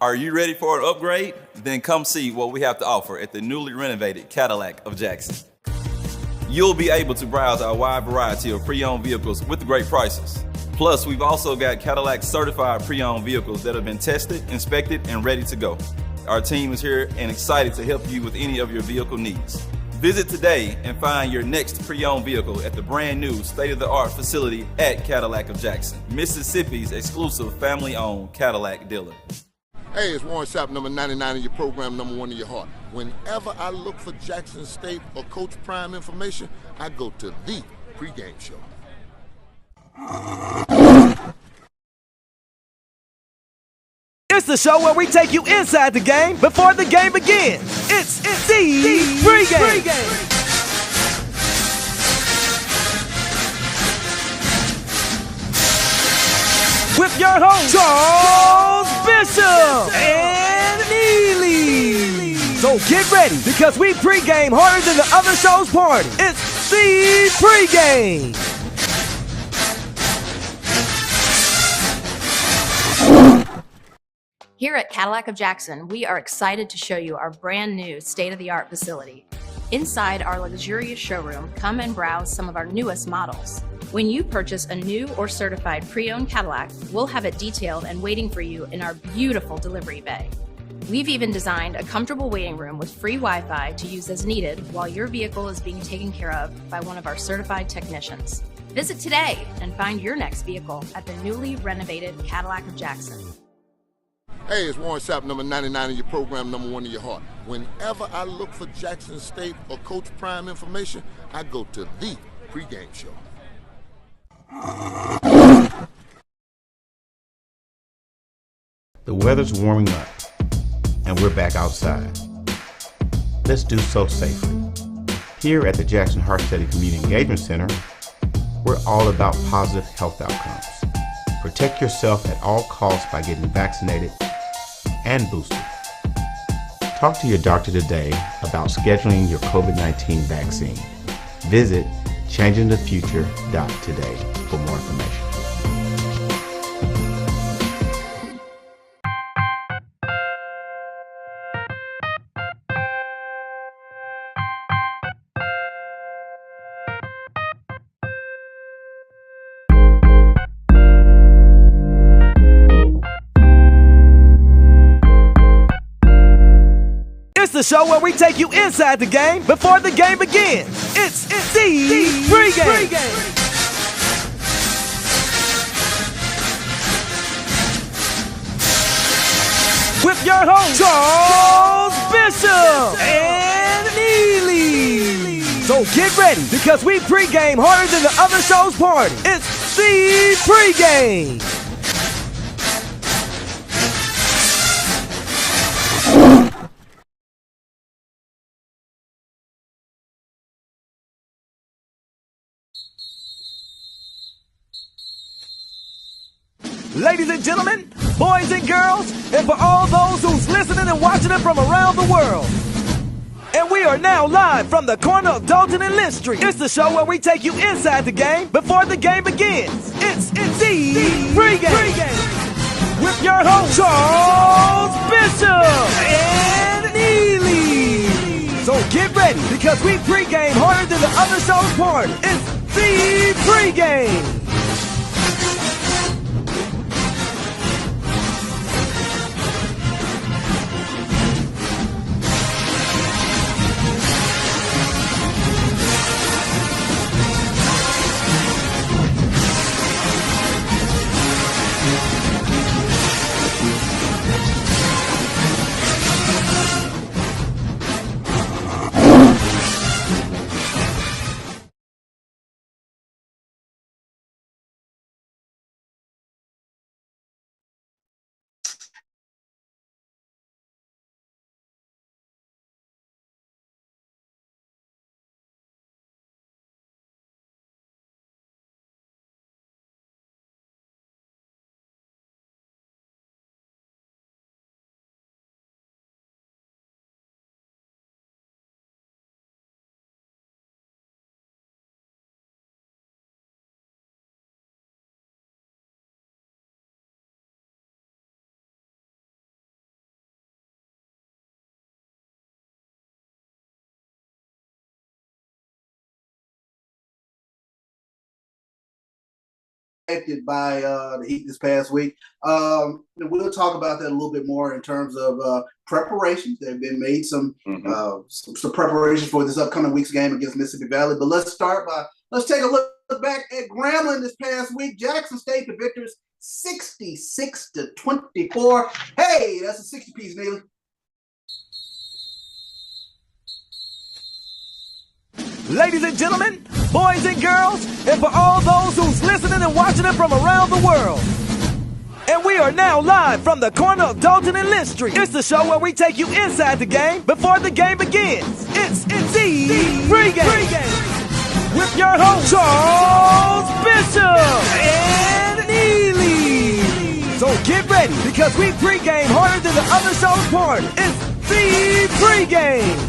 Are you ready for an upgrade? Then come see what we have to offer at the newly renovated Cadillac of Jackson. You'll be able to browse our wide variety of pre-owned vehicles with great prices. Plus, we've also got Cadillac certified pre-owned vehicles that have been tested, inspected, and ready to go. Our team is here and excited to help you with any of your vehicle needs. Visit today and find your next pre-owned vehicle at the brand new state-of-the-art facility at Cadillac of Jackson, Mississippi's exclusive family-owned Cadillac dealer. Hey, it's Warren Sapp, number 99 in your program, number 1 in your heart. Whenever I look for Jackson State or Coach Prime information, I go to the Pregame Show. It's the show where we take you inside the game before the game begins. It's the Pregame. With your host, Charles Bishop and Neely. So get ready, because we pregame harder than the other show's party. It's the Pregame. Here at Cadillac of Jackson, we are excited to show you our brand new state-of-the-art facility. Inside our luxurious showroom, come and browse some of our newest models. When you purchase a new or certified pre-owned Cadillac, we'll have it detailed and waiting for you in our beautiful delivery bay. We've even designed a comfortable waiting room with free Wi-Fi to use as needed while your vehicle is being taken care of by one of our certified technicians. Visit today and find your next vehicle at the newly renovated Cadillac of Jackson. Hey, it's Warren Sapp, number 99 in your program, number 1 in your heart. Whenever I look for Jackson State or Coach Prime information, I go to the Pregame Show. The weather's warming up, and we're back outside. Let's do so safely. Here at the Jackson Heart Study Community Engagement Center, we're all about positive health outcomes. Protect yourself at all costs by getting vaccinated and boosted. Talk to your doctor today about scheduling your COVID-19 vaccine. Visit changingthefuture.today for more information. It's the show where we take you inside the game before the game begins. It's the Pregame. With your host, Charles Bishop and Neely. So get ready, because we pregame harder than the other show's party. It's the Pregame. Ladies and gentlemen, boys and girls, and for all those who's listening and watching it from around the world. And we are now live from the corner of Dalton and Lynch Street. It's the show where we take you inside the game before the game begins. It's the Pregame. With your host, Charles Bishop and Neely. So get ready, because we pregame harder than the other show's party. It's the Pregame. affected by the heat this past week. We'll talk about that a little bit more in terms of preparations. There have been made some preparations for this upcoming week's game against Mississippi Valley. But let's take a look back at Grambling this past week. Jackson State, the victors, 66-24. Hey, that's a 60-piece, Neely. Ladies and gentlemen, boys and girls, and for all those who's listening and watching it from around the world. And we are now live from the corner of Dalton and Lynch Street. It's the show where we take you inside the game before the game begins. It's the Pregame. With your host, Charles Bishop and Neely. So get ready, because we pregame harder than the other show's party. It's the Pregame.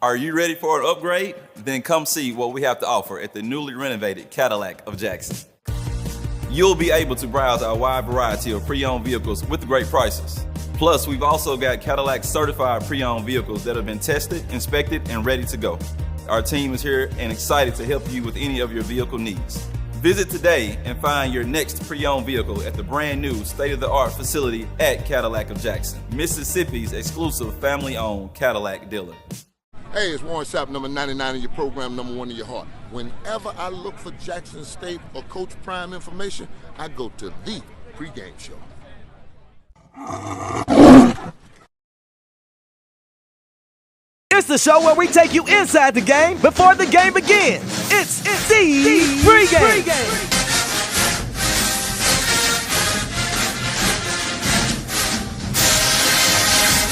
Are you ready for an upgrade? Then come see what we have to offer at the newly renovated Cadillac of Jackson. You'll be able to browse our wide variety of pre-owned vehicles with great prices. Plus, we've also got Cadillac certified pre-owned vehicles that have been tested, inspected, and ready to go. Our team is here and excited to help you with any of your vehicle needs. Visit today and find your next pre-owned vehicle at the brand new state-of-the-art facility at Cadillac of Jackson, Mississippi's exclusive family-owned Cadillac dealer. Hey, it's Warren Sapp, number 99 in your program, number 1 in your heart. Whenever I look for Jackson State or Coach Prime information, I go to the Pregame Show. It's the show where we take you inside the game before the game begins. It's the Pregame.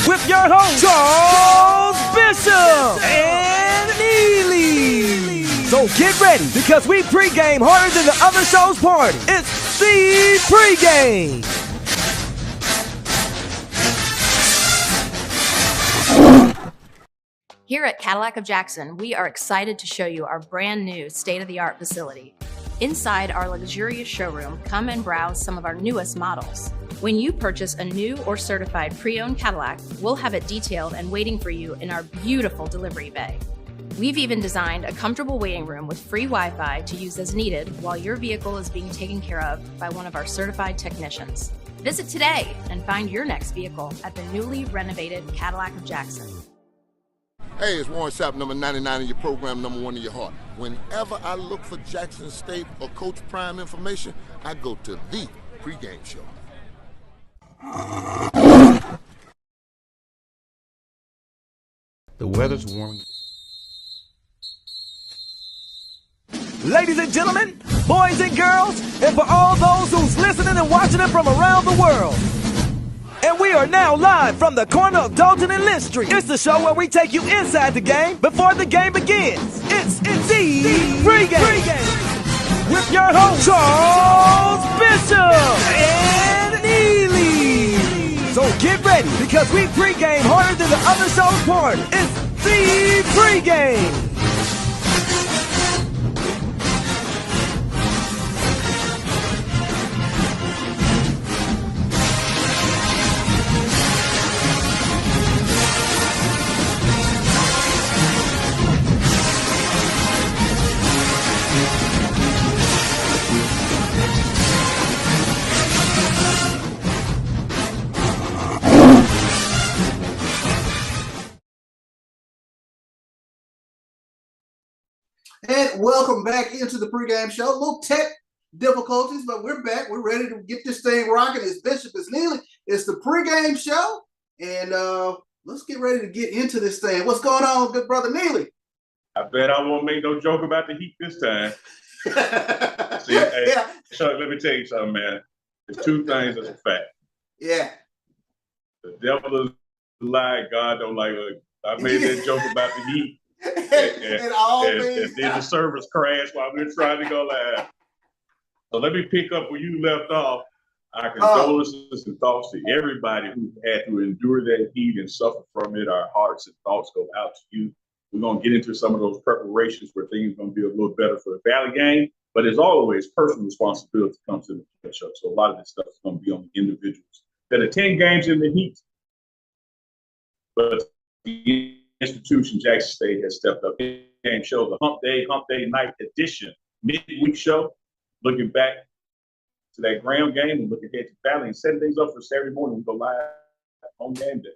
With your host, Charles Bishop and Neely. So get ready, because we pregame harder than the other show's party. It's the Pregame. Here at Cadillac of Jackson, we are excited to show you our brand new state-of-the-art facility. Inside our luxurious showroom, come and browse some of our newest models. When you purchase a new or certified pre-owned Cadillac, we'll have it detailed and waiting for you in our beautiful delivery bay. We've even designed a comfortable waiting room with free Wi-Fi to use as needed while your vehicle is being taken care of by one of our certified technicians. Visit today and find your next vehicle at the newly renovated Cadillac of Jackson. Hey, it's Warren Sapp, number 99 in your program, number 1 in your heart. Whenever I look for Jackson State or Coach Prime information, I go to the Pregame Show. The weather's warming. Ladies and gentlemen, boys and girls, and for all those who's listening and watching it from around the world. And we are now live from the corner of Dalton and Lynch Street. It's the show where we take you inside the game before the game begins. It's the Pregame. With your host, Charles Bishop and Neely. So get ready, because we pregame harder than the other show's party. It's the pregame. And welcome back into the pregame show. A little tech difficulties, but we're back. We're ready to get this thing rocking. It's Bishop, it's Neely. It's the pregame show. And let's get ready to get into this thing. What's going on, good brother Neely? I bet I won't make no joke about the Heat this time. See, hey, Chuck, let me tell you something, man. There's two things that's a fact. Yeah. The devil is a lie. God don't like it. I made that joke about the Heat. And then the servers crashed while we were trying to go live. So let me pick up where you left off. Our condolences and thoughts to everybody who had to endure that heat and suffer from it. Our hearts and thoughts go out to you. We're going to get into some of those preparations where things are going to be a little better for the Valley game. But as always, personal responsibility comes to the catch up. So a lot of this stuff is going to be on the individuals that attend games in the heat. But the institution, Jackson State, has stepped up. Game show, the Hump Day Night Edition, midweek show, looking back to that Graham game and looking ahead to Valley and setting things up for Saturday morning. We go live on game day.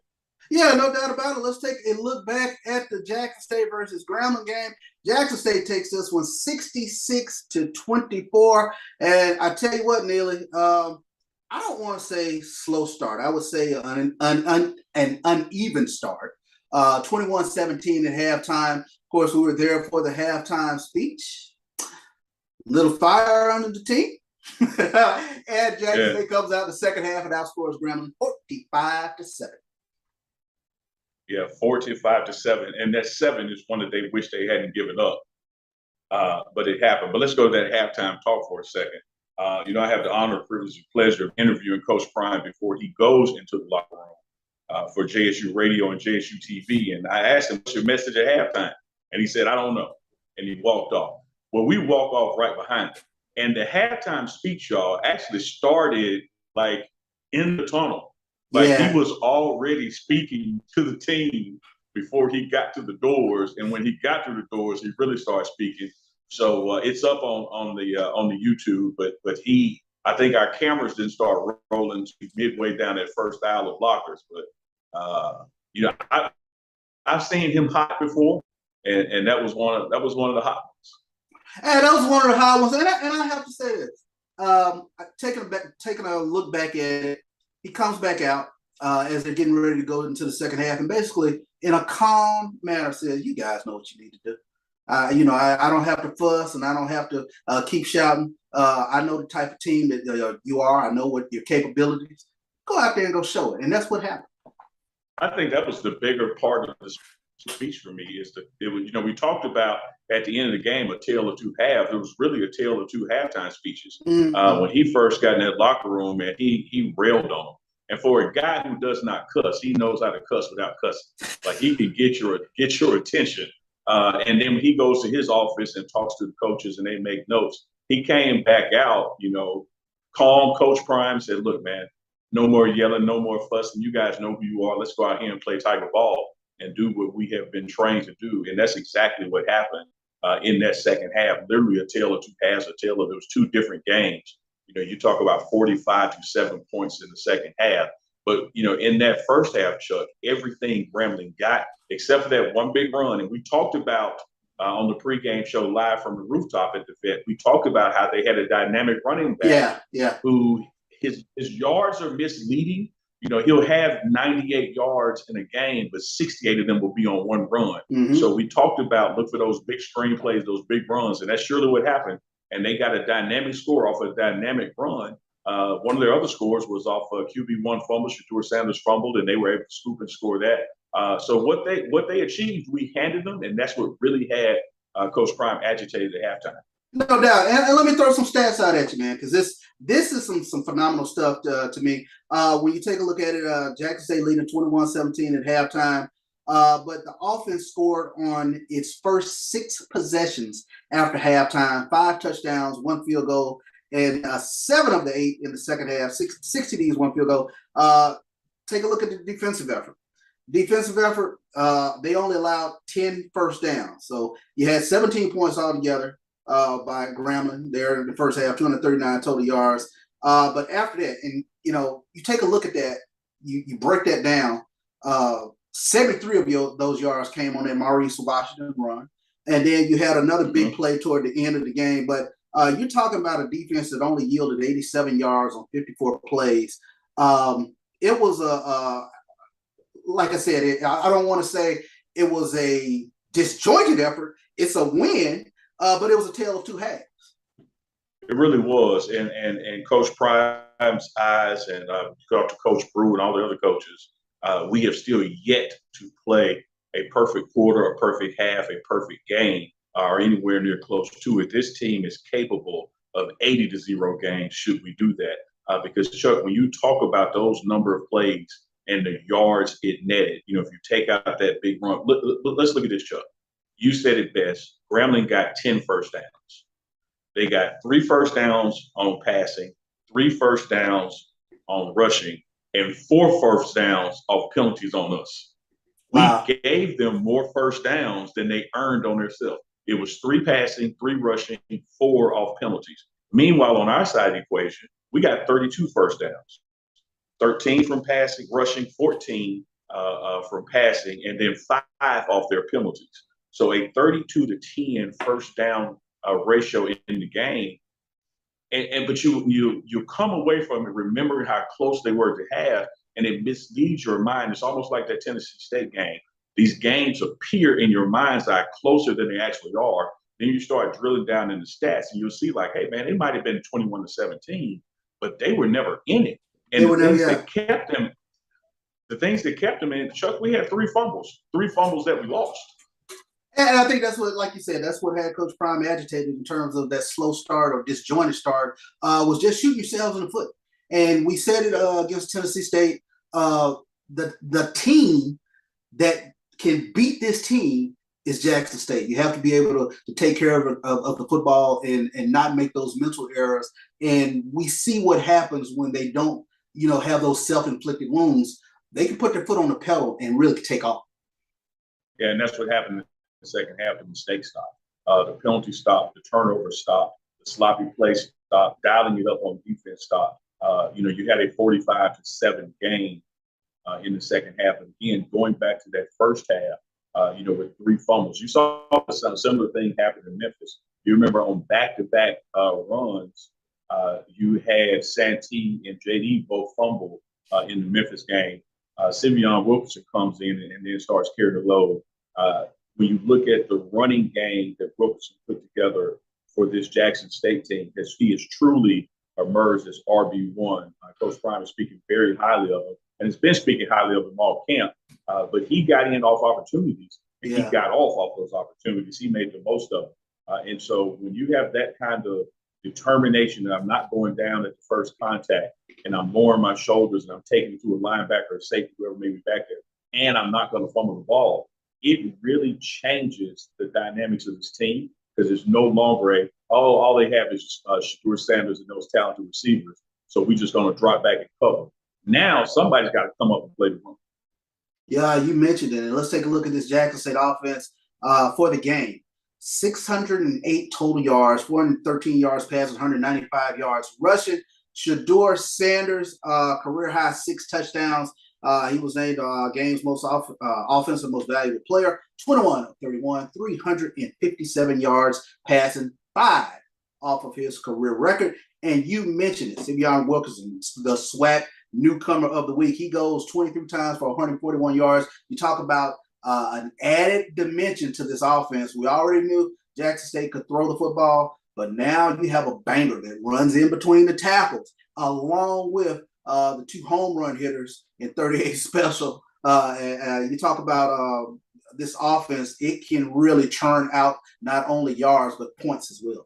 Yeah, no doubt about it. Let's take a look back at the Jackson State versus Grambling game. Jackson State takes this one 66-24. And I tell you what, Neely, I don't want to say slow start. I would say an uneven start. 21-17 at halftime. Of course, we were there for the halftime speech. Little fire under the team. And Jackson State comes out in the second half and outscores Grambling 45-7. Yeah, 45-7. And that 7 is one that they wish they hadn't given up. But it happened. But let's go to that halftime talk for a second. I have the honor, privilege, and pleasure of interviewing Coach Prime before he goes into the locker room for JSU Radio and JSU TV. And I asked him, what's your message at halftime? And he said, I don't know. And he walked off. Well, we walk off right behind him. And the halftime speech, y'all, actually started like in the tunnel. Like he was already speaking to the team before he got to the doors. And when he got through the doors, he really started speaking. So it's up on the YouTube. But I think our cameras didn't start rolling midway down that first aisle of lockers. But I've seen him hot before, and that was one of the hot ones. And that was one of the hot ones. And I have to say this: taking a look back at it, he comes back out as they're getting ready to go into the second half, and basically in a calm manner says, "You guys know what you need to do. I don't have to fuss, and I don't have to keep shouting. I know the type of team that you are. I know what your capabilities. Go out there and go show it." And that's what happened. I think that was the bigger part of the speech for me. We talked about at the end of the game a tale of two halves. It was really a tale of two halftime speeches. Mm-hmm. When he first got in that locker room, and he railed on him. And for a guy who does not cuss, he knows how to cuss without cussing. Like he can get your attention. And then when he goes to his office and talks to the coaches and they make notes, he came back out, calm. Coach Prime said, look, man, no more yelling, no more fussing. You guys know who you are. Let's go out here and play Tiger ball and do what we have been trained to do. And that's exactly what happened in that second half. Literally a tale of two halves, those two different games. You talk about 45-7 points in the second half. But, in that first half, Chuck, everything Grambling got, except for that one big run. And we talked about on the pregame show live from the rooftop at the Fed, we talked about how they had a dynamic running back who his yards are misleading. He'll have 98 yards in a game, but 68 of them will be on one run. Mm-hmm. So we talked about look for those big screen plays, those big runs, and that's surely what happened. And they got a dynamic score off a dynamic run. One of their other scores was off a QB1 fumble. Shadur Sanders fumbled, and they were able to scoop and score that. So what they achieved, we handed them, and that's what really had Coach Prime agitated at halftime. No doubt. And let me throw some stats out at you, man, because this is some phenomenal stuff to me. When you take a look at it, Jackson State leading 21-17 at halftime. But the offense scored on its first 6 possessions after halftime, 5 touchdowns, 1 field goal, and 7 of the 8 in the second half, 6 TDs, 1 field goal. Take a look at the defensive effort. They only allowed 10 first downs. So you had 17 points altogether by Grambling there in the first half, 239 total yards. But after that, and you take a look at that, you break that down. 73 of those yards came on that Maurice Washington run. And then you had another big play toward the end of the game. But you're talking about a defense that only yielded 87 yards on 54 plays. It was like I said, I don't want to say it was a disjointed effort. It's a win, but it was a tale of two halves. It really was. And Coach Prime's eyes, and talk to Coach Brew and all the other coaches, we have still yet to play a perfect quarter, a perfect half, a perfect game, or anywhere near close to it. This team is capable of 80-0 games should we do that. Because, Chuck, when you talk about those number of plays and the yards it netted, if you take out that big run, let's look at this, Chuck. You said it best. Grambling got 10 first downs. They got 3 first downs on passing, 3 first downs on rushing, and 4 first downs off penalties on us. Wow. We gave them more first downs than they earned on themselves. It was 3 passing, 3 rushing, 4 off penalties. Meanwhile, on our side of the equation, we got 32 first downs, 13 from passing, rushing, 14 from passing, and then 5 off their penalties. So a 32-10 first down ratio in the game. But you come away from it remembering how close they were to have, and it misleads your mind. It's almost like that Tennessee State game. These games appear in your mind's eye closer than they actually are. Then you start drilling down in the stats, and you'll see like, hey, man, it might have been 21-17, but they were never in it. And the things that kept them in, Chuck, we had 3 fumbles that we lost. And I think that's what, like you said, that's what had Coach Prime agitated in terms of that slow start or disjointed start, was just shooting yourselves in the foot. And we said it against Tennessee State. The team that can beat this team is Jackson State. You have to be able to take care of the football and not make those mental errors. And we see what happens when they don't, have those self-inflicted wounds. They can put their foot on the pedal and really take off. Yeah, and that's what happened in the second half. The mistake stopped. The penalty stopped. The turnover stopped. The sloppy play stopped. Dialing it up on defense stopped. You had a 45-7 game in the second half. And again, going back to that first half, with 3 fumbles. You saw some similar thing happen in Memphis. You remember on back-to-back runs, you had Santee and JD both fumble in the Memphis game. Simeon Wilkerson comes in and then starts carrying the load. When you look at the running game that Wilkerson put together for this Jackson State team, he has truly emerged as RB1. Coach Prime is speaking very highly of him, and has been speaking highly of him all camp. But he got in off opportunities, and he got off those opportunities. He made the most of them. And so when you have that kind of determination that I'm not going down at the first contact, and I'm lowering my shoulders, and I'm taking it to a linebacker or safety, whoever may be back there, and I'm not going to fumble the ball, it really changes the dynamics of this team, because there's no longer all they have is Shadur Sanders and those talented receivers. So we're just going to drop back and cover. Now somebody's got to come up and play the run. Yeah, you mentioned it. And let's take a look at this Jackson State offense for the game. 608 total yards, 413 yards passing, 195 yards rushing. Shadur Sanders, career high 6 touchdowns. He was named game's most offensive most valuable player. 21 of 31, 357 yards passing, 5 off of his career record. And you mentioned it, Simeon Wilkerson, the SWAC newcomer of the week. He goes 23 times for 141 yards. You talk about an added dimension to this offense. We already knew Jackson State could throw the football, but now you have a banger that runs in between the tackles, along with the 2 home run hitters in 38 special. You talk about this offense, it can really churn out not only yards, but points as well.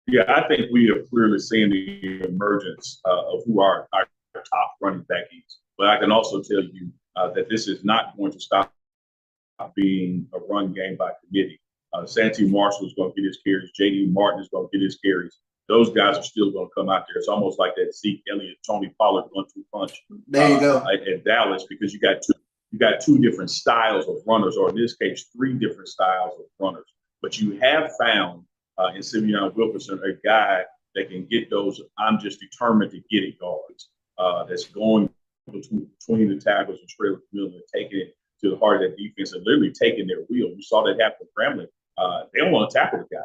Yeah, I think we have clearly seen the emergence of who our top running back is. But I can also tell you that this is not going to stop being a run game by committee. Santee Marshall is going to get his carries. J.D. Martin is going to get his carries. Those guys are still going to come out there. It's almost like that Zeke Elliott, Tony Pollard 1-2 punch. There you go. At Dallas, because you got two different styles of runners, or in this case, three different styles of runners. But you have found in Simeon Wilkerson a guy that can get those I'm just determined to get it yards. That's going between the tackles and Trey Miller and taking it to the heart of that defense and literally taking their wheel. You saw that happen with Grambling. They don't want to tackle the guy.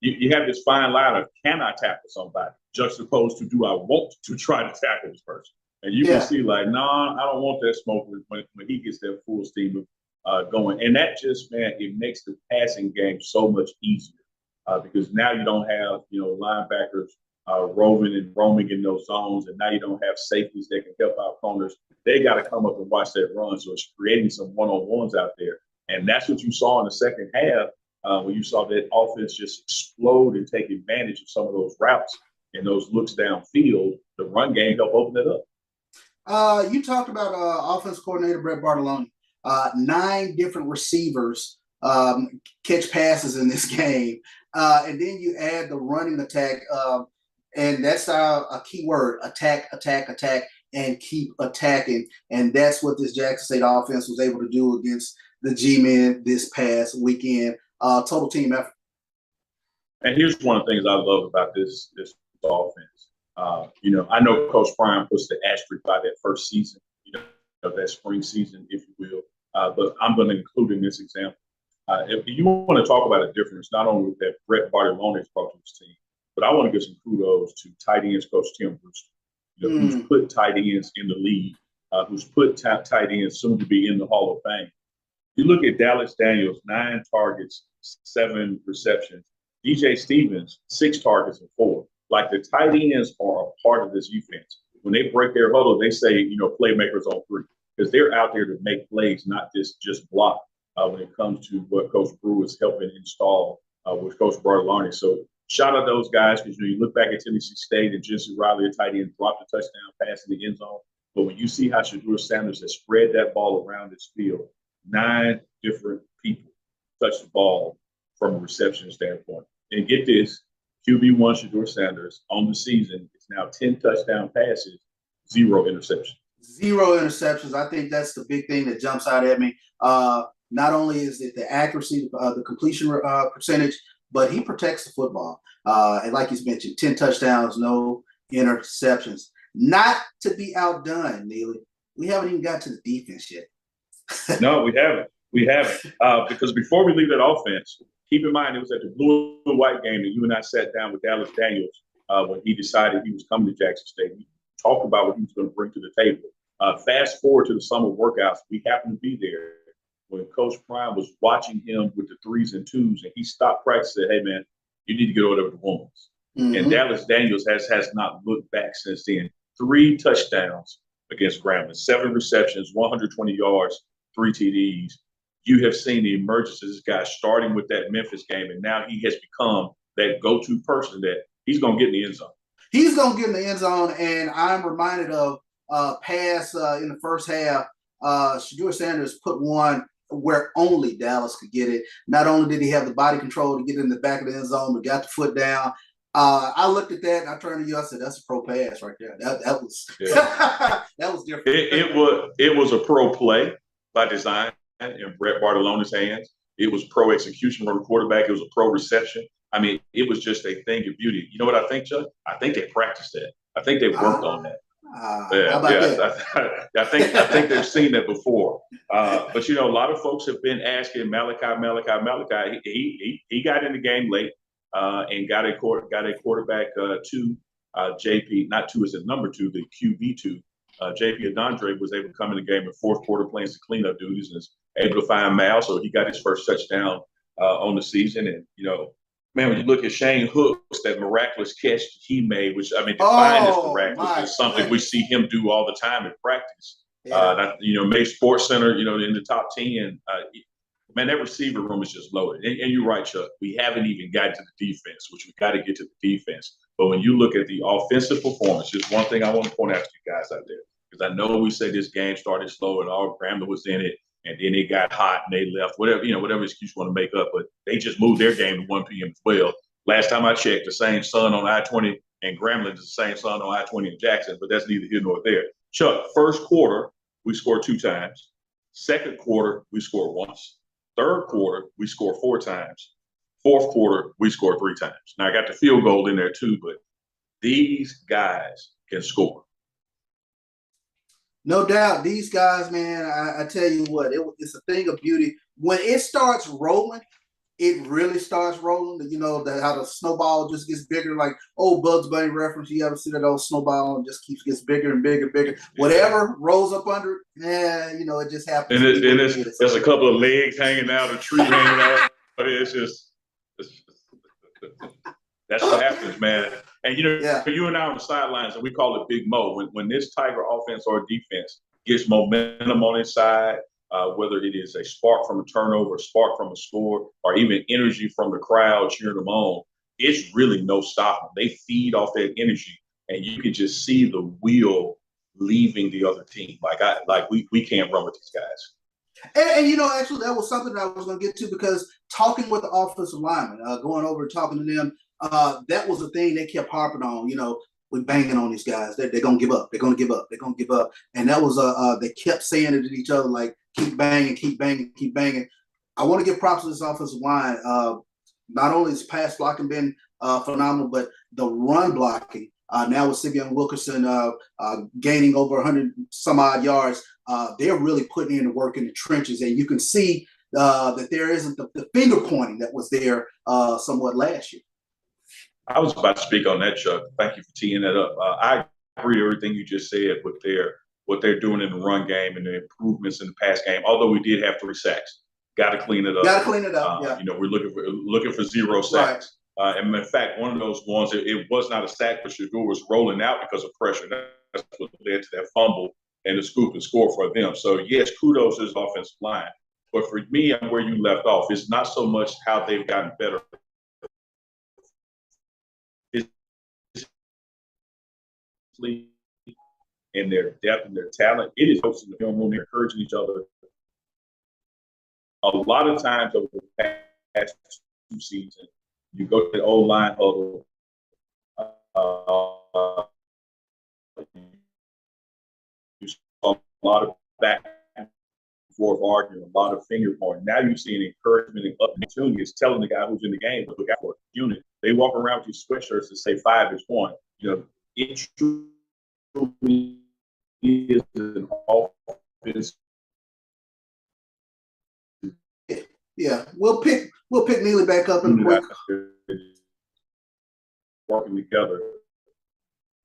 You have this fine line of can I tackle somebody, juxtaposed to do I want to try to tackle this person. And you can see like, I don't want that smoke when he gets that full steam going. And that just, man, it makes the passing game so much easier because now you don't have, linebackers roaming in those zones, and now you don't have safeties that can help out corners. They got to come up and watch that run. So it's creating some one-on-ones out there. And that's what you saw in the second half when you saw that offense just explode and take advantage of some of those routes and those looks downfield. The run game helped open it up. You talked about offense coordinator Brett Bartolone. 9 different receivers catch passes in this game. And then you add the running attack. And that's a key word, attack, and keep attacking. And that's what this Jackson State offense was able to do against the G-Men this past weekend. Total team effort. And here's one of the things I love about this offense. I know Coach Prime puts the asterisk by that first season, that spring season, if you will. But I'm going to include in this example. If you want to talk about a difference, not only that Brett Bartolone has brought to his team, but I want to give some kudos to tight ends coach Tim Brewster, who's put tight ends in the league, who's put tight ends soon to be in the Hall of Fame. You look at Dallas Daniels, 9 targets, 7 receptions. DJ Stevens, 6 targets and 4. Like the tight ends are a part of this defense. When they break their huddle, they say, playmakers on 3, because they're out there to make plays, not just block when it comes to what Coach Brew is helping install with Coach Bartolone. So shout out those guys, because you look back at Tennessee State and Jesse Riley, a tight end, dropped a touchdown pass in the end zone. But when you see how Shedeur Sanders has spread that ball around this field, 9 different people touch the ball from a reception standpoint. And get this, QB1 Shedeur Sanders on the season is now 10 touchdown passes, 0 interceptions. 0 interceptions. I think that's the big thing that jumps out at me. Not only is it the accuracy, the completion percentage, but he protects the football. And like he's mentioned, 10 touchdowns, no interceptions. Not to be outdone, Neely. We haven't even got to the defense yet. No, we haven't. Because before we leave that offense, keep in mind it was at the blue and white game that you and I sat down with Dallas Daniels when he decided he was coming to Jackson State. We talked about what he was going to bring to the table. Fast forward to the summer workouts, we happened to be there when Coach Prime was watching him with the 3s and 2s, and he stopped practice and said, "Hey, man, you need to get over there with the women's." And Dallas Daniels has not looked back since then. 3 touchdowns against Grambling, 7 receptions, 120 yards, 3 TDs. You have seen the emergence of this guy starting with that Memphis game, and now he has become that go-to person that he's going to get in the end zone. He's going to get in the end zone, and I'm reminded of pass in the first half. Shedeur Sanders put one where only Dallas could get it. Not only did he have the body control to get in the back of the end zone, but got the foot down. I looked at that and I turned to you. I said, "That's a pro pass right there." That was that was different. It was a pro play by design in Brett Bartolone's hands. It was pro execution from the quarterback. It was a pro reception. I mean, it was just a thing of beauty. You know what I think, Chuck? I think they practiced that. I think they worked on that. I think they've seen that before. But a lot of folks have been asking Malachi. He got in the game late and got a quarterback to JP. Not 2 as a number 2, the QB2. JP Adondre was able to come in the game in 4th quarter playing some cleanup duties and is able to find Mal, so he got his first touchdown on the season. And man, when you look at Shane Hooks, that miraculous catch he made, which defined as miraculous, is something we see him do all the time in practice. May Sports Center, in the top 10. Man, that receiver room is just loaded. And you're right, Chuck. We haven't even gotten to the defense, which we got to get to the defense. But when you look at the offensive performance, just one thing I want to point out to you guys out there, because I know we say this game started slow and all Grambling was in it, and then it got hot and they left, whatever excuse you want to make up. But they just moved their game to 1 p.m. as well. Last time I checked, the same sun on I-20 and Grambling is the same sun on I-20 in Jackson, but that's neither here nor there. Chuck, first quarter, we scored 2 times. Second quarter, we scored once. Third quarter, we scored 4 times. Fourth quarter, we scored 3 times. Now, I got the field goal in there too, but these guys can score. No doubt. These guys, man, I tell you what, it's a thing of beauty. When it starts rolling, it really starts rolling. You know, how the snowball just gets bigger, like old Bugs Bunny reference. You ever see that old snowball and just gets bigger and bigger and bigger? Whatever rolls up under it, it just happens. And there's a couple of legs hanging out, a tree hanging out. But that's what happens, man. And, you and I on the sidelines, and we call it Big Mo. When this Tiger offense or defense gets momentum on its side, whether it is a spark from a turnover, a spark from a score, or even energy from the crowd cheering them on, it's really no stopping. They feed off that energy, and you can just see the wheel leaving the other team. We can't run with these guys. And actually, that was something that I was going to get to, because talking with the offensive linemen, going over and talking to them, that was the thing they kept harping on. We're banging on these guys. They're going to give up. They're going to give up. They're going to give up. And that was they kept saying it to each other, like, keep banging, keep banging, keep banging. I want to give props to this offensive line. Not only has pass blocking been phenomenal, but the run blocking. Now with Simeon Wilkerson gaining over 100 some odd yards, they're really putting in the work in the trenches, and you can see that there isn't the finger pointing that was there somewhat last year. I was about to speak on that, Chuck. Thank you for teeing that up. I agree with everything you just said with what they're doing in the run game and the improvements in the pass game. Although we did have 3 sacks, got to clean it up. Got to clean it up. Yeah. We're looking for 0 sacks. Right. And in fact, one of those ones, it was not a sack, but Shadur was rolling out because of pressure. That's what led to that fumble and the scoop and score for them. So yes, kudos to his offensive line. But for me, I'm where you left off. It's not so much how they've gotten better. In their depth and their talent, it is hosting the film room, they're encouraging each other. A lot of times over the past 2 seasons, you go to the old line huddle, you saw a lot of back and forth arguing, a lot of finger pointing. Now you see an encouragement and opportunity. It's telling the guy who's in the game to look out for a unit. They walk around with these sweatshirts that say 5 is 1. It truly is an offense. Yeah, we'll pick Neely back up in quick. Working together,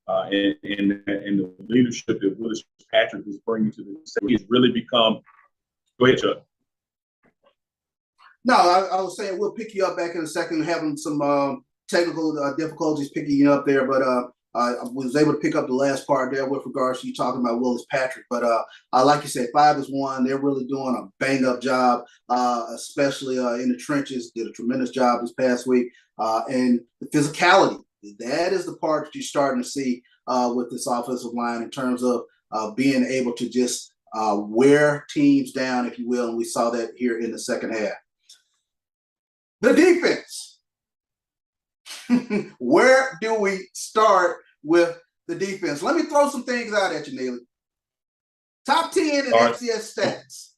and the leadership that Willis Patrick is bringing to the city has really become. Go ahead, Chuck. No, I was saying we'll pick you up back in a second, having some technical difficulties picking you up there, but I was able to pick up the last part there with regards to you talking about Willis Patrick. But like you said, 5 is 1. They're really doing a bang-up job, especially in the trenches. Did a tremendous job this past week. And the physicality, that is the part that you're starting to see with this offensive line in terms of being able to just wear teams down, if you will. And we saw that here in the second half. The defense. Where do we start with the defense? Let me throw some things out at you, Neely. Top 10 in FCS stats.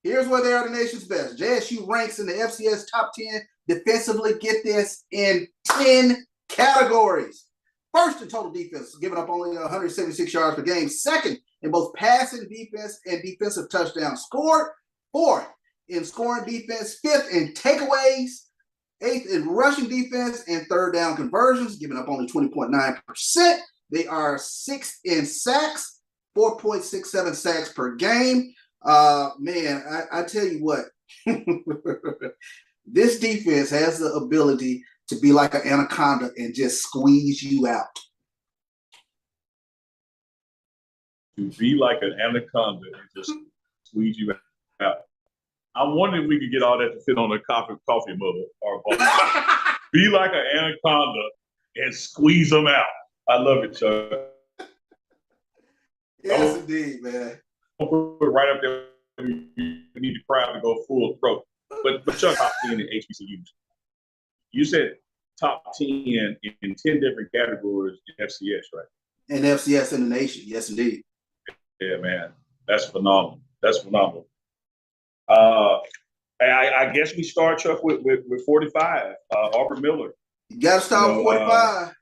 Here's where they are the nation's best. JSU ranks in the FCS top 10 defensively, get this, in 10 categories. First in total defense, giving up only 176 yards per game. Second in both passing defense and defensive touchdowns scored. Fourth in scoring defense. Fifth in takeaways. 8th in rushing defense and 3rd down conversions, giving up only 20.9%. They are 6th in sacks, 4.67 sacks per game. Man, I tell you what, this defense has the ability to be like an anaconda and just squeeze you out. To be like an anaconda and just squeeze you out. I'm wondering if we could get all that to fit on a coffee mug or a Be like an anaconda and squeeze them out. I love it, Chuck. Yes, indeed, man. I'll put it right up there you need the crowd to go full throat. But Chuck, top 10 in HBCUs. You said top 10 in 10 different categories in FCS, right? And FCS in the nation, yes, indeed. Yeah, man, that's phenomenal. That's phenomenal. I guess we start, Chuck, with 45. Aubrey Miller. You got to start with 45.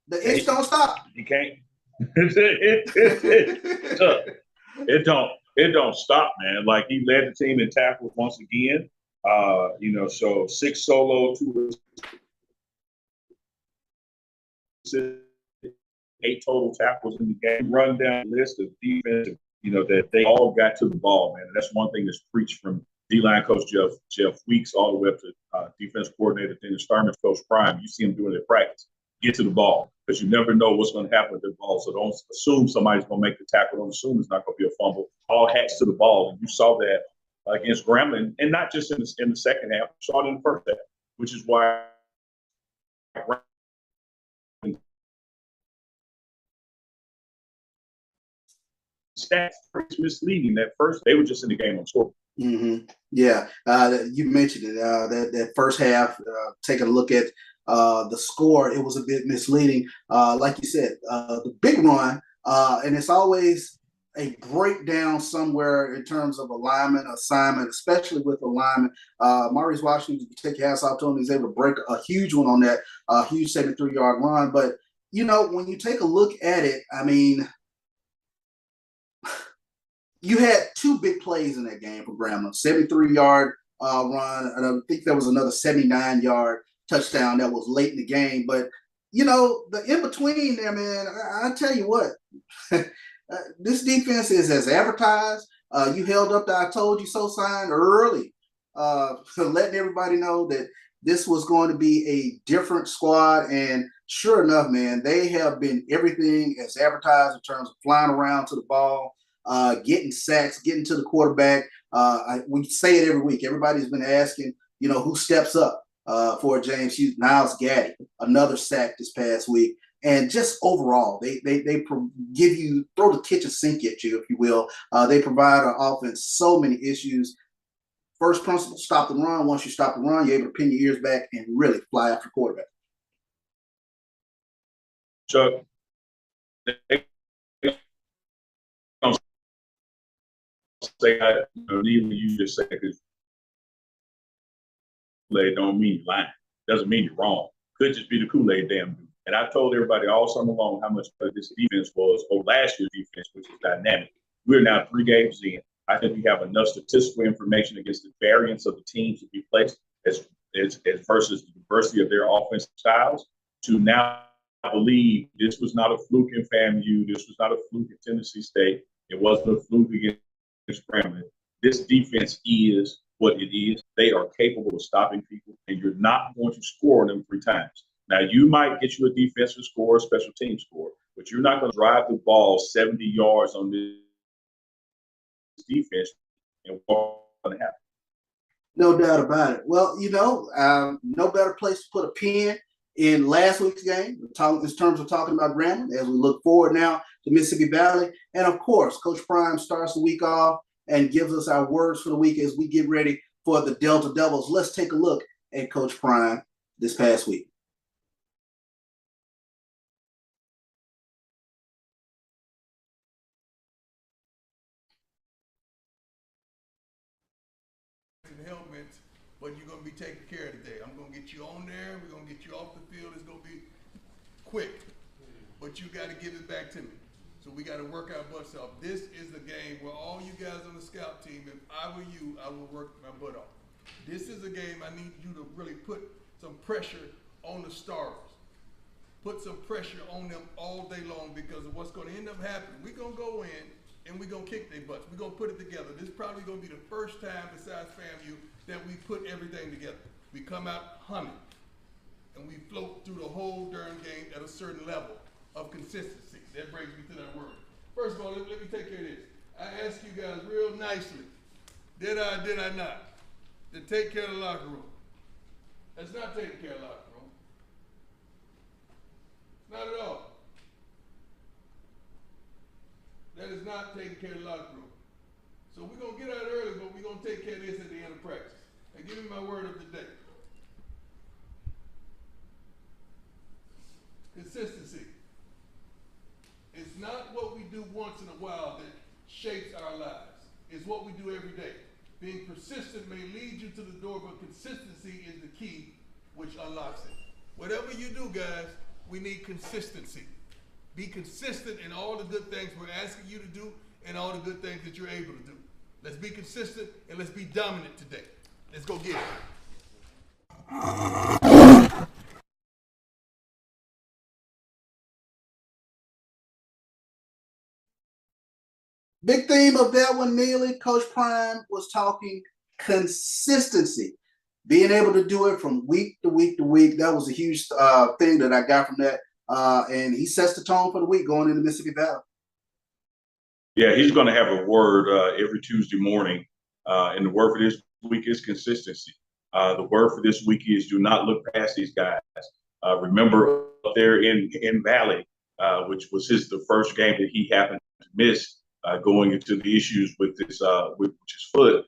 The itch don't stop. You can't. It don't stop, man. Like, he led the team in tackles once again. So 6 solo, 2 assists, 8 total tackles in the game. Run down the list of defensive, that they all got to the ball, man. And that's one thing that's preached from D-line coach Jeff Weeks all the way up to defense coordinator, then the Starman's coach Prime. You see him doing it in practice. Get to the ball, because you never know what's going to happen with the ball. So don't assume somebody's going to make the tackle. Don't assume it's not going to be a fumble. All hats to the ball. And you saw that against Grambling, and not just in the second half. You saw it in the first half, which is why stats is misleading. That first, they were just in the game on score. Mm-hmm. Yeah, you mentioned it. That first half, taking a look at the score, it was a bit misleading. Like you said, the big run, and it's always a breakdown somewhere in terms of alignment, assignment, especially with alignment. Maurice Washington, you take your hats off to him. He's able to break a huge one on that huge 73-yard run. But, when you take a look at it, I mean, you had 2 big plays in that game for Grambling. 73-yard run, and I think there was another 79-yard touchdown that was late in the game. But, the in-between there, man, I tell you what, this defense is as advertised. You held up the I told you so sign early, letting everybody know that this was going to be a different squad. And sure enough, man, they have been everything as advertised in terms of flying around to the ball, getting sacks, getting to the quarterback. We say it every week. Everybody's been asking, who steps up for James Hughes. Niles Gaddy, another sack this past week. And just overall, they give you, throw the kitchen sink at you, if you will. They provide an offense so many issues. First principle, stop the run. Once you stop the run, you're able to pin your ears back and really fly after quarterback. Chuck, say you just say because Kool-Aid don't mean you're lying. Doesn't mean you're wrong. Could just be the Kool-Aid damn dude. And I've told everybody all summer long how much this defense was, or last year's defense, which is dynamic. We're now 3 games in. I think we have enough statistical information against the variance of the teams that we placed as versus the diversity of their offensive styles to now believe this was not a fluke in FAMU. This was not a fluke in Tennessee State. It wasn't a fluke against Grambling. This defense is what it is. They are capable of stopping people, and you're not going to score on them 3 times. Now, you might get you a defensive score, a special team score, but you're not going to drive the ball 70 yards on this defense and what's going to happen. No doubt about it. Well, no better place to put a pin in last week's game in terms of talking about Grambling as we look forward now to Mississippi Valley. And, of course, Coach Prime starts the week off and gives us our words for the week as we get ready for the Delta Devils. Let's take a look at Coach Prime this past week. Helmets, but you're going to be taken care of today. I'm going to get you on there. We're going to get you off the field. It's going to be quick, but you got to give it back to me. So we got to work our butts off. This is the game where all you guys on the scout team, if I were you, I would work my butt off. This is a game I need you to really put some pressure on the starters. Put some pressure on them all day long, because of what's going to end up happening. We're going to go in and we're going to kick their butts. We're going to put it together. This is probably going to be the first time besides FAMU that we put everything together. We come out humming, and we float through the whole darn game at a certain level of consistency. That brings me to that word. First of all, let me take care of this. I asked you guys real nicely, did I not, to take care of the locker room. That's not taking care of the locker room. Not at all. That is not taking care of the locker room. So going to take care of this at the end of practice. And give me my word of the day. Consistency. It's not what we do once in a while that shapes our lives. It's what we do every day. Being persistent may lead you to the door, but consistency is the key which unlocks it. Whatever you do, guys, we need consistency. Be consistent in all the good things we're asking you to do and all the good things that you're able to do. Let's be consistent and let's be dominant today. Let's go get it. Big theme of that one, Neely. Coach Prime was talking consistency, being able to do it from week to week to week. That was a huge thing that I got from that. And he sets the tone for the week going into Mississippi Valley. Yeah, he's going to have a word every Tuesday morning. And the word for this week is consistency. The word for this week is do not look past these guys. Remember up there in Valley, which was the first game that he happened to miss going into the issues with his foot.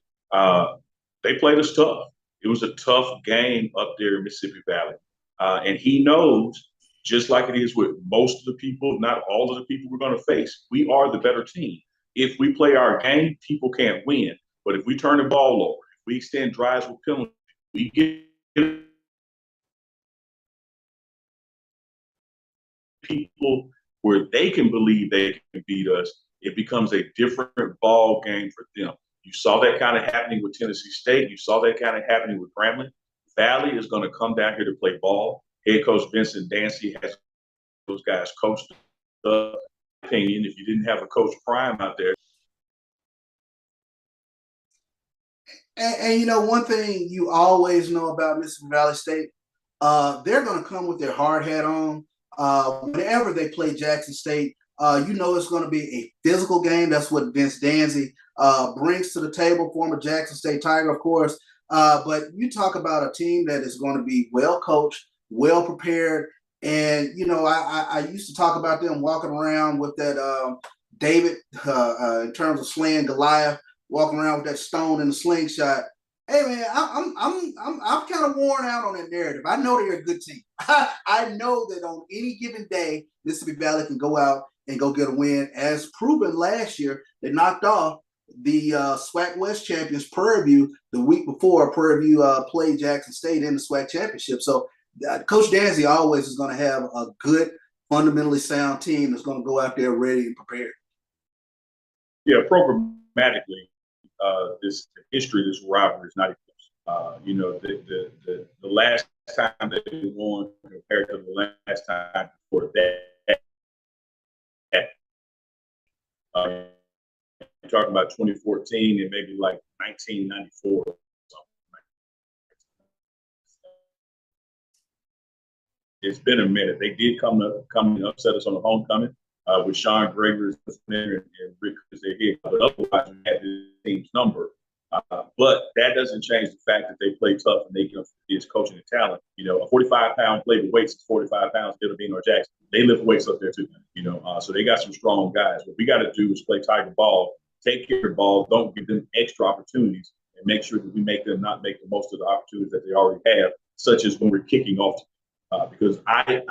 They played us tough. It was a tough game up there in Mississippi Valley. And he knows, just like it is with most of the people, not all of the people we're going to face, we are the better team. If we play our game, people can't win. But if we turn the ball over, if we extend drives with penalties, we get people where they can believe they can beat us, it becomes a different ball game for them. You saw that kind of happening with Tennessee State. You saw that kind of happening with Grambling. Valley is going to come down here to play ball. Head coach Vincent Dancy has those guys coached. Opinion, if you didn't have a Coach Prime out there. And you know, one thing you always know about Mississippi Valley State, they're going to come with their hard hat on. Whenever they play Jackson State, you know it's going to be a physical game. That's what Vince Danzy brings to the table, former Jackson State Tiger, of course. But you talk about a team that is going to be well coached, well prepared. And, you know, I used to talk about them walking around with that David, in terms of slaying Goliath, walking around with that stone and the slingshot. Hey, man, I'm kind of worn out on that narrative. I know they're a good team. I know that on any given day, Mississippi Valley can go out and go get a win. As proven last year, they knocked off the SWAC West champions Prairie View the week before. Prairie View played Jackson State in the SWAC championship. So Coach Danzy always is going to have a good, fundamentally sound team that's going to go out there ready and prepared. Yeah, programmatically, this history of this rivalry is not even close. You know, the last time they won compared to the last time before that. You're talking about 2014 and maybe like 1994. It's been a minute. They did come and upset us on the homecoming with Sean Gregory's and Rick as their head. But otherwise, we had the team's number. But that doesn't change the fact that they play tough and they can his coaching and talent. You know, a 45-pound play with weights is 45 pounds. It'll be in Jackson. They lift weights up there too. You know, so they got some strong guys. What we got to do is play Tiger ball, take care of the ball, don't give them extra opportunities, and make sure that we make them not make the most of the opportunities that they already have, such as when we're kicking off. Because I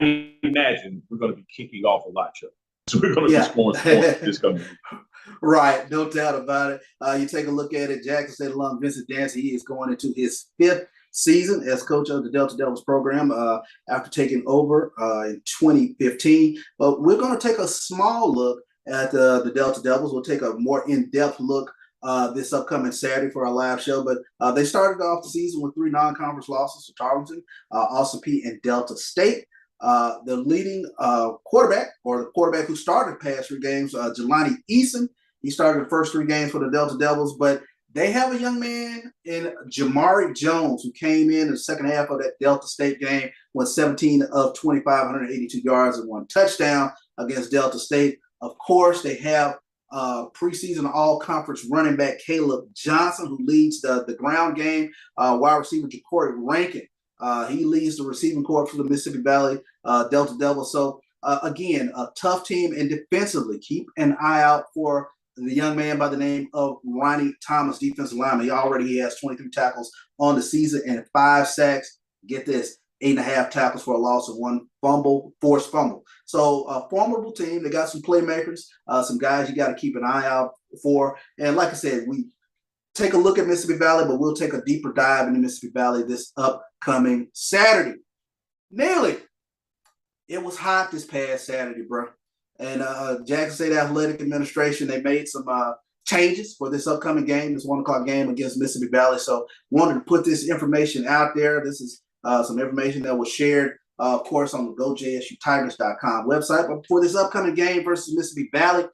imagine we're going to be kicking off a lot, Chuck. So we're going to be scoring this coming week. Right, no doubt about it. You take a look at it, Jackson State alum Vincent Dancy, he is going into his 5th season as coach of the Delta Devils program after taking over in 2015. But we're going to take a small look at the Delta Devils. We'll take a more in-depth look this upcoming Saturday for our live show. But they started off the season with 3 non-conference losses to Tarleton, Austin Peay, and Delta State. The leading quarterback, or the quarterback who started the past 3 games, Jelani Eason, he started the first 3 games for the Delta Devils, but they have a young man in Jamari Jones who came in the second half of that Delta State game, went 17 of 25, 182 yards and 1 touchdown against Delta State. Of course, they have preseason all-conference running back Caleb Johnson, who leads the ground game, wide receiver Jacory Rankin. He leads the receiving corps for the Mississippi Valley Delta Devils. So, again, a tough team. And defensively, keep an eye out for the young man by the name of Ronnie Thomas, defensive lineman. He has 23 tackles on the season and 5 sacks. Get this, 8.5 tackles for a loss of 1 forced fumble. So a formidable team. They got some playmakers, some guys you got to keep an eye out for. And like I said, we take a look at Mississippi Valley, but we'll take a deeper dive into Mississippi Valley this upcoming Saturday. Nearly, it was hot this past Saturday, bro. And Jackson State Athletic Administration, they made some changes for this upcoming game, this 1 o'clock game against Mississippi Valley. So wanted to put this information out there. This is some information that was shared, of course, on the GoJSUTigers.com website. But for this upcoming game versus Mississippi Valley,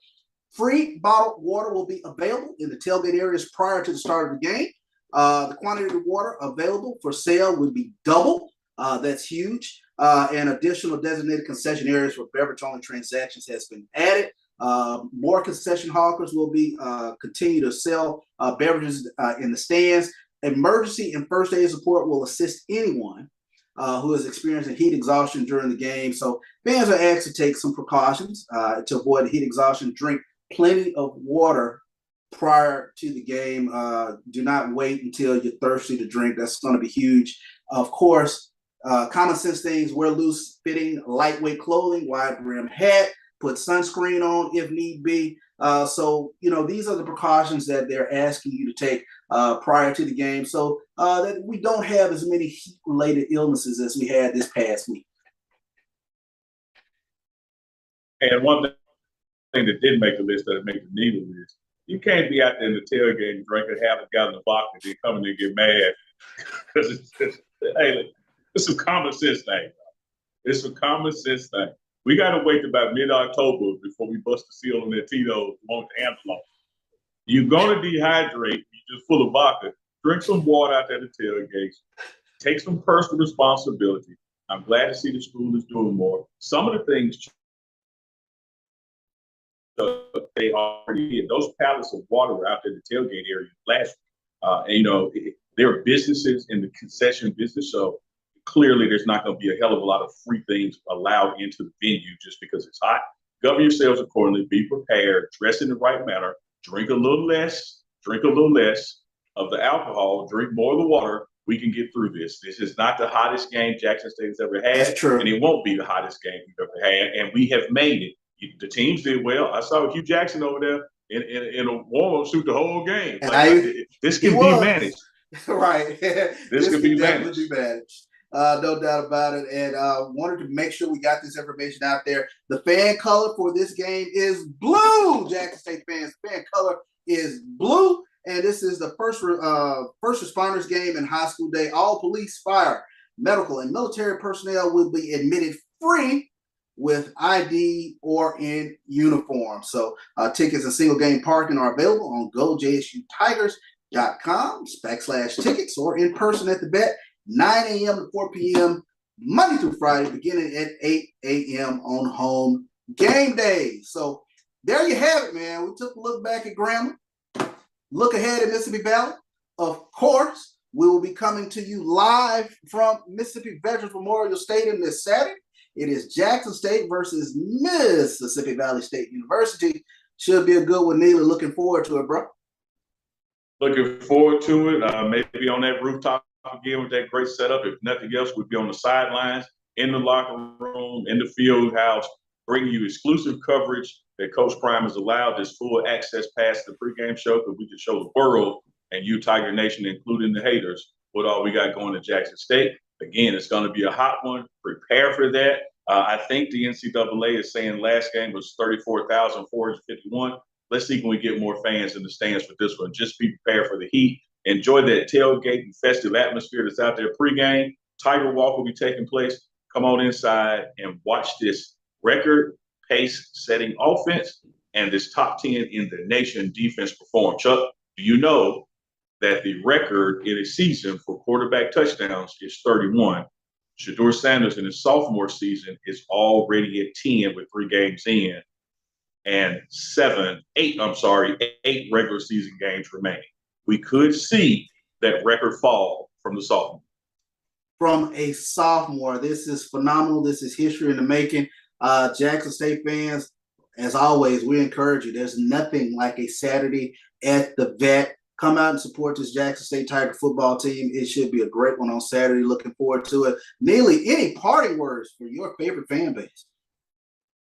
free bottled water will be available in the tailgate areas prior to the start of the game. The quantity of water available for sale will be double. That's huge. And additional designated concession areas for beverage-only transactions has been added. More concession hawkers will be continue to sell beverages in the stands. Emergency and first aid support will assist anyone who is experiencing heat exhaustion during the game. So fans are asked to take some precautions to avoid heat exhaustion. Drink plenty of water prior to the game. Do not wait until you're thirsty to drink. That's going to be huge. Of course, common sense things: wear loose fitting, lightweight clothing, wide brim hat, put sunscreen on if need be. So, these are the precautions that they're asking you to take prior to the game, so that we don't have as many heat-related illnesses as we had this past week. And one thing that did make the list that made the needle list: you can't be out there in the tailgate and drinking half a gallon of vodka and then come in and get mad because it's a common sense thing. It's a common sense thing. We got to wait about mid-October before we bust the seal on that Tito's want to handle. You're going to dehydrate. You're just full of vodka. Drink some water out there at the tailgates. Take some personal responsibility. I'm glad to see the school is doing more. Some of the things they already did. Those pallets of water were out there at the tailgate area last week. And, there are businesses in the concession business, so clearly there's not going to be a hell of a lot of free things allowed into the venue just because it's hot. Govern yourselves accordingly. Be prepared. Dress in the right manner. Drink a little less of the alcohol. Drink more of the water. We can get through this. This is not the hottest game Jackson State has ever had. That's true. And it won't be the hottest game we've ever had. And we have made it. The teams did well. I saw Hugh Jackson over there in a warm-up suit the whole game. This can be managed. Right. This can be managed. No doubt about it. And wanted to make sure we got this information out there. The fan color for this game is blue. Jackson State fans, fan color is blue. And this is the first responders game in high school day. All police, fire, medical, and military personnel will be admitted free with ID or in uniform. So tickets and single game parking are available on GoJSUTigers.com/tickets or in person at the vet, 9 a.m. to 4 p.m. Monday through Friday, beginning at 8 a.m. on home game day. So there you have it, man. We took a look back at Grambling, look ahead at Mississippi Valley. Of course, we will be coming to you live from Mississippi Veterans Memorial Stadium this Saturday. It is Jackson State versus Mississippi Valley State University. Should be a good one, Neely. Looking forward to it, bro. Looking forward to it. Maybe on that rooftop again with that great setup. If nothing else, we'd be on the sidelines, in the locker room, in the field house, bringing you exclusive coverage that Coach Prime has allowed this full access past the pregame show, because we can show the world and you, Tiger Nation, including the haters, what all we got going to Jackson State. Again, it's going to be a hot one. Prepare for that. I think the NCAA is saying last game was 34,451. Let's see, can we get more fans in the stands for this one? Just be prepared for the heat. Enjoy that tailgate and festive atmosphere that's out there pregame. Tiger Walk will be taking place. Come on inside and watch this record pace-setting offense and this top 10 in the nation defense perform. Chuck, do you know that the record in a season for quarterback touchdowns is 31? Shedeur Sanders in his sophomore season is already at 10 with 3 games in, and 8 regular season games remaining. We could see that record fall from the sophomore. From a sophomore. This is phenomenal. This is history in the making. Jackson State fans, as always, we encourage you. There's nothing like a Saturday at the Vet. Come out and support this Jackson State Tiger football team. It should be a great one on Saturday. Looking forward to it. Neely, any parting words for your favorite fan base?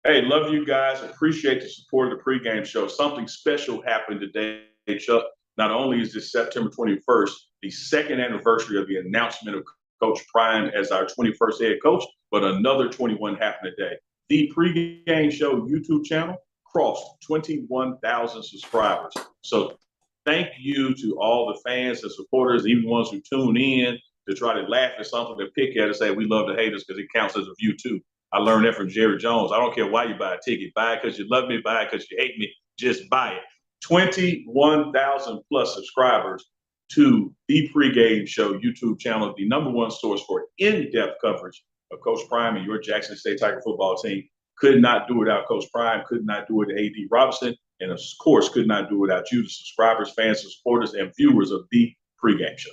Hey, love you guys. Appreciate the support of the pregame show. Something special happened today, Chuck. Not only is this September 21st, the second anniversary of the announcement of Coach Prime as our 21st head coach, but another 21 happened today. The Pregame Show YouTube channel crossed 21,000 subscribers. So thank you to all the fans and supporters, even ones who tune in to try to laugh at something, to pick at us, say we love to hate us because it counts as a view too. I learned that from Jerry Jones. I don't care why you buy a ticket. Buy it because you love me. Buy it because you hate me. Just buy it. 21,000 plus subscribers to the Pregame Show YouTube channel, the #1 source for in-depth coverage of Coach Prime and your Jackson State Tiger football team. Could not do it without Coach Prime, could not do it without A.D. Robinson, and of course could not do it without you, the subscribers, fans, supporters, and viewers of the Pregame Show.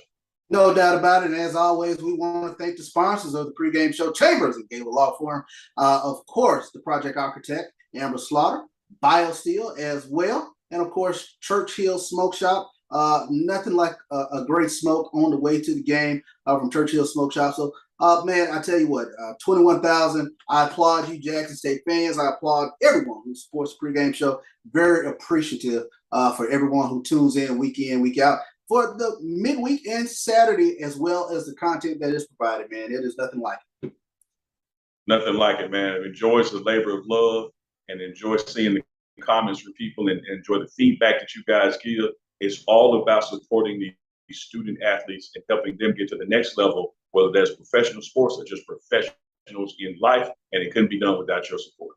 No doubt about it. And as always, we want to thank the sponsors of the Pregame Show, Chambers and Gable Law Firm. Of course, the project architect, Amber Slaughter, BioSteel as well. And of course, Churchill Smoke Shop. Nothing like a great smoke on the way to the game from Churchill Smoke Shop. So, man, I tell you what, 21,000. I applaud you, Jackson State fans. I applaud everyone who supports the Pregame Show. Very appreciative for everyone who tunes in, week out, for the midweek and Saturday, as well as the content that is provided, man. It is nothing like it. Nothing like it, man. It enjoys the labor of love and enjoy seeing the comments from people and enjoy the feedback that you guys give. It's all about supporting the student athletes and helping them get to the next level, whether that's professional sports or just professionals in life, and it couldn't be done without your support.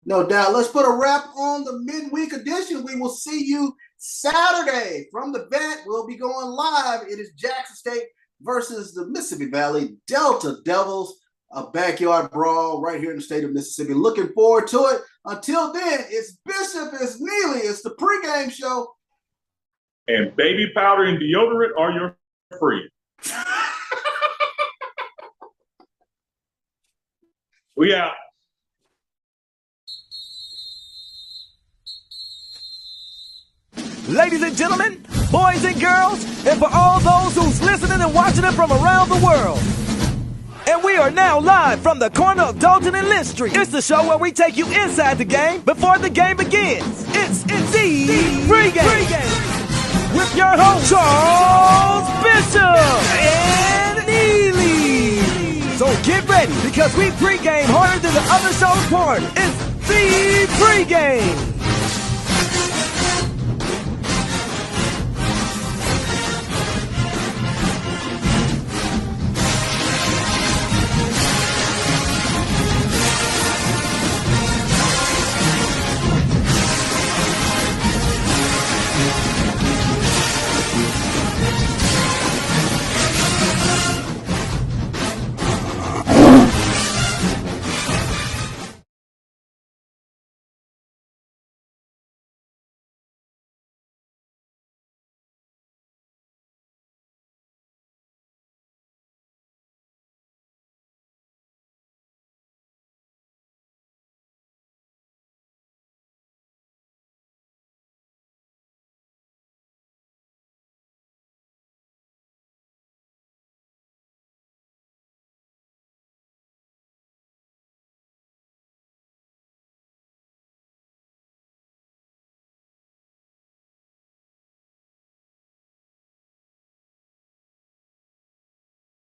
No doubt. Let's put a wrap on the midweek edition. We will see you Saturday from the Vet. We'll be going live. It is Jackson State versus the Mississippi Valley Delta Devils, a backyard brawl right here in the state of Mississippi. Looking forward to it. Until then, it's Bishop, it's Neely, it's the Pregame Show. And baby powder and deodorant are your friend. We out. Ladies and gentlemen, boys and girls, and for all those who's listening and watching it from around the world. And we are now live from the corner of Dalton and Lynch Street. It's the show where we take you inside the game before the game begins. It's the Pregame. With your host, Charles Bishop and Neely. So get ready, because we pregame harder than the other show's party. It's the Pregame.